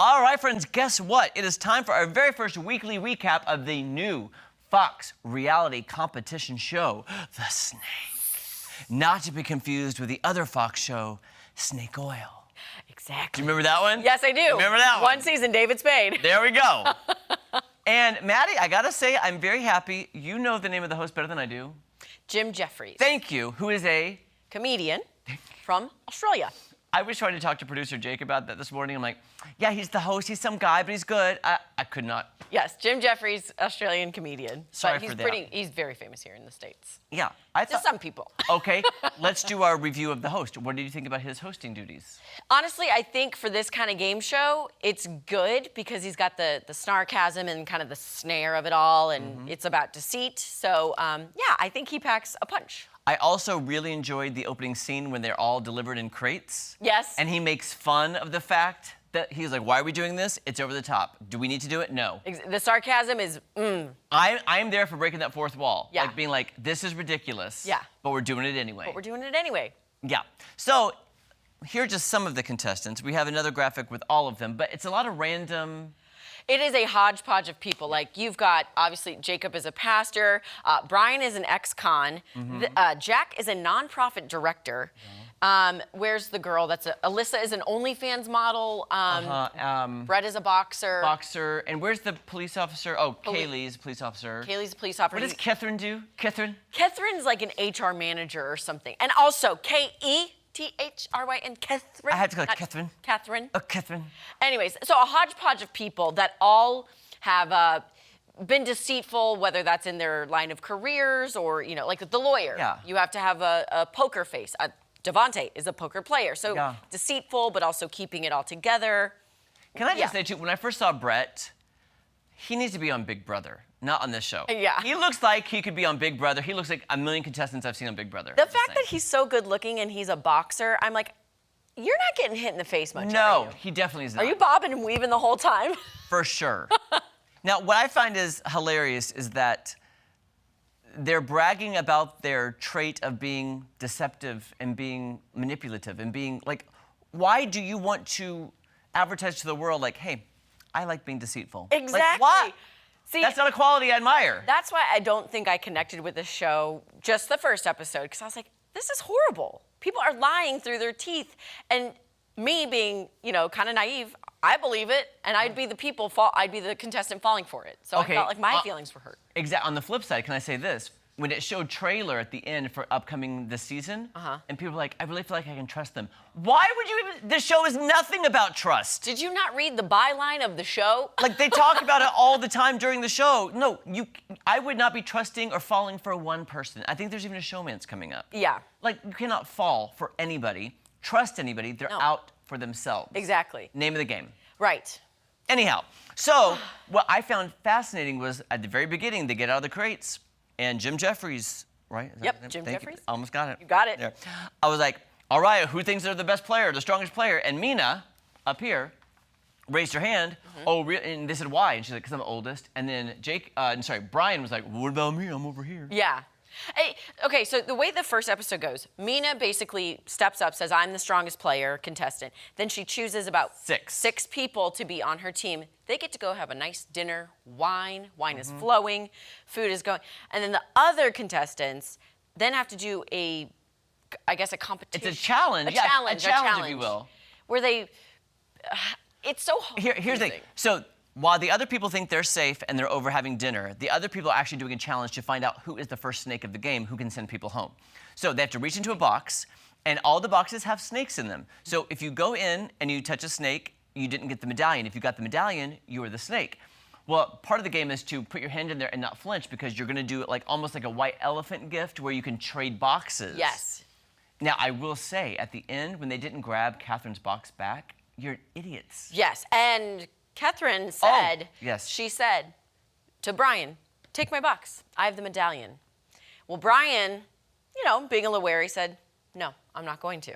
All right, friends, guess what? It is time for our very first weekly recap of the new Fox reality competition show, The Snake. Not to be confused with the other Fox show, Snake Oil. Exactly. Do you remember that one? Yes, I do. Remember that one? One season, David Spade. There we go. And Maddie, I gotta say, I'm very happy. You know the name of the host better than I do. Jim Jeffries. Thank you. Who is a comedian from Australia. I was trying to talk to producer Jake about that this morning. I'm like, yeah, he's the host. He's some guy, but he's good. I could not. Yes, Jim Jeffries, Australian comedian. Sorry but for that. He's very famous here in the States. Yeah. To some people. Okay, let's do our review of the host. What did you think about his hosting duties? Honestly, I think for this kind of game show, it's good because he's got the snarkasm and kind of the snare of it all, and it's about deceit. So, yeah, I think he packs a punch. I also really enjoyed the opening scene when they're all delivered in crates. Yes. And he makes fun of the fact that he's like, why are we doing this? It's over the top. Do we need to do it? No. The sarcasm is, I'm there for breaking that fourth wall. Yeah. Like being like, this is ridiculous. Yeah. But we're doing it anyway. But we're doing it anyway. Yeah. So here are just some of the contestants. We have another graphic with all of them, but it's a lot of random. It is a hodgepodge of people. Like, you've got, obviously, Jacob is a pastor. Brian is an ex-con. Jack is a nonprofit director. Where's the girl? Alyssa is an OnlyFans model. Brett is a boxer. Boxer. And where's the police officer? Oh, Kaylee's a police officer. Kaylee's a police officer. What does Catherine do? Catherine? Catherine's like an HR manager or something. And also, K-E-T-H-R-Y-N, Catherine. I had to go, Catherine. Catherine. Oh, Catherine. Anyways, so a hodgepodge of people that all have been deceitful, whether that's in their line of careers or, you know, like the lawyer. Yeah. You have to have a poker face. Devontae is a poker player. So deceitful, but also keeping it all together. Can I just say, too, when I first saw Brett, he needs to be on Big Brother, not on this show. Yeah. He looks like he could be on Big Brother. He looks like a million contestants I've seen on Big Brother. The fact that he's so good looking and he's a boxer, I'm like, you're not getting hit in the face much, No, are you? he definitely is not. Are you bobbing and weaving the whole time? For sure. Now, what I find is hilarious is that they're bragging about their trait of being deceptive and being manipulative and being like, why do you want to advertise to the world like, hey, I like being deceitful? Exactly. Like, what? See, that's not a quality I admire. That's why I don't think I connected with the show, just the first episode, because I was like, this is horrible. People are lying through their teeth. And me being, you know, kind of naive, I believe it, and I'd be the contestant falling for it. So I felt like my feelings were hurt. Exactly. On the flip side, can I say this? When it showed trailer at the end for upcoming this season, and people were like, I really feel like I can trust them. Why would you even? This show is nothing about trust. Did you not read the byline of the show? Like, they talk about it all the time during the show. No, I would not be trusting or falling for one person. I think there's even a showman's coming up. Yeah. Like, you cannot fall for anybody, trust anybody. They're out for themselves. Exactly. Name of the game. Right. Anyhow, so what I found fascinating was at the very beginning, they get out of the crates, and Jim Jeffries, right? Yep, Jim Jeffries. Almost got it. You got it. There. I was like, all right, who thinks they're the best player, the strongest player? And Mina, up here, raised her hand. Oh, and they said, why? And she's like, because I'm the oldest. And then Brian was like, what about me? I'm over here. Yeah. Hey, okay, so the way the first episode goes, Mina basically steps up, says, I'm the strongest player, contestant. Then she chooses about six people to be on her team. They get to go have a nice dinner, wine is flowing, food is going. And then the other contestants then have to do a competition. It's a challenge. A challenge, if you will. Where they, it's so hard. Here's the thing. So while the other people think they're safe and they're over having dinner, the other people are actually doing a challenge to find out who is the first snake of the game, who can send people home. So they have to reach into a box, and all the boxes have snakes in them. So if you go in and you touch a snake, you didn't get the medallion. If you got the medallion, you were the snake. Well, part of the game is to put your hand in there and not flinch, because you're going to do it like almost like a white elephant gift where you can trade boxes. Yes. Now, I will say, at the end, when they didn't grab Catherine's box back, you're idiots. Yes, and Catherine said, yes. She said to Brian, take my box. I have the medallion. Well, Brian, you know, being a little wary, said, no, I'm not going to.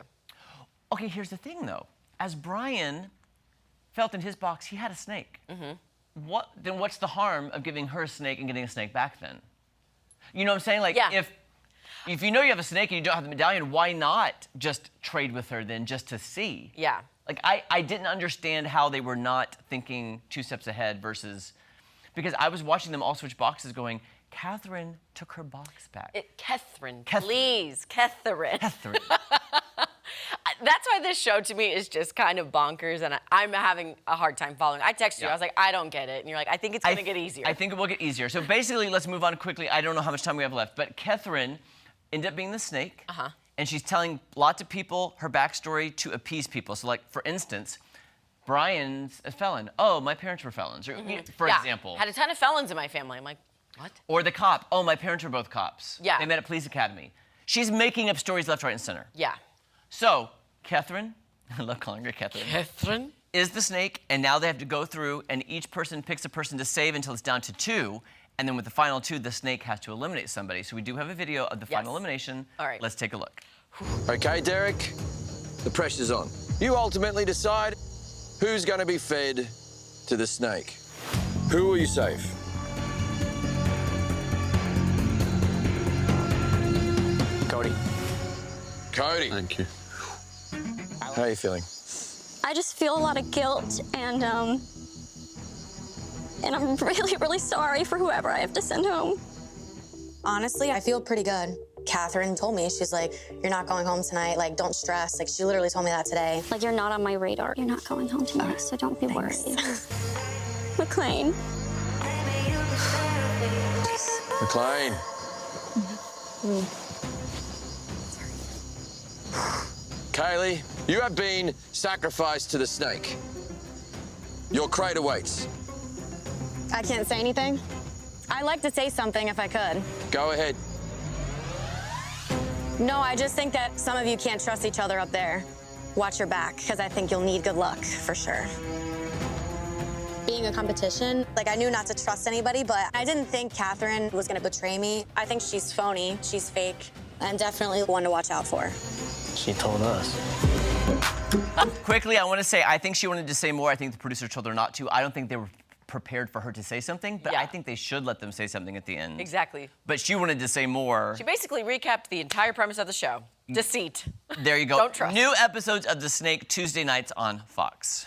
Okay, here's the thing, though. As Brian felt in his box, he had a snake. Then what's the harm of giving her a snake and getting a snake back then? You know what I'm saying? Like, if you know you have a snake and you don't have the medallion, why not just trade with her then, just to see? Yeah. Like, I didn't understand how they were not thinking 2 steps ahead versus, because I was watching them all switch boxes going, Catherine took her box back. Catherine, please, Catherine. Catherine. That's why this show to me is just kind of bonkers, and I'm having a hard time following. I texted you, I was like, I don't get it. And you're like, I think it's gonna get easier. I think it will get easier. So basically, let's move on quickly. I don't know how much time we have left, but Catherine ended up being the snake. And she's telling lots of people her backstory to appease people. So, like, for instance, Brian's a felon. Oh, my parents were felons, or, for example. Had a ton of felons in my family. I'm like, what? Or the cop. Oh, my parents were both cops. Yeah. They met at police academy. She's making up stories left, right, and center. Yeah. So, Catherine, I love calling her Catherine. Catherine? Is the snake, and now they have to go through, and each person picks a person to save until it's down to 2. And then with the final 2, the snake has to eliminate somebody. So we do have a video of the final elimination. All right. Let's take a look. Okay, Derek, the pressure's on. You ultimately decide who's going to be fed to the snake. Who will you save? Cody. Cody. Thank you. How are you feeling? I just feel a lot of guilt, and I'm really, really sorry for whoever I have to send home. Honestly, I feel pretty good. Catherine told me, she's like, you're not going home tonight, like, don't stress. Like, she literally told me that today. Like, you're not on my radar. You're not going home tonight, so don't be worried. McLean. McLean. Kaylee, you have been sacrificed to the snake. Your crate awaits. I can't say anything. I'd like to say something if I could. Go ahead. No, I just think that some of you can't trust each other up there. Watch your back, because I think you'll need good luck, for sure. Being a competition, like, I knew not to trust anybody, but I didn't think Catherine was gonna betray me. I think she's phony, she's fake, and definitely one to watch out for. She told us. Quickly, I want to say, I think she wanted to say more. I think the producer told her not to. I don't think they were prepared for her to say something, but I think they should let them say something at the end. Exactly. But she wanted to say more. She basically recapped the entire premise of the show. Deceit. There you go. Don't trust. New episodes of The Snake Tuesday nights on Fox.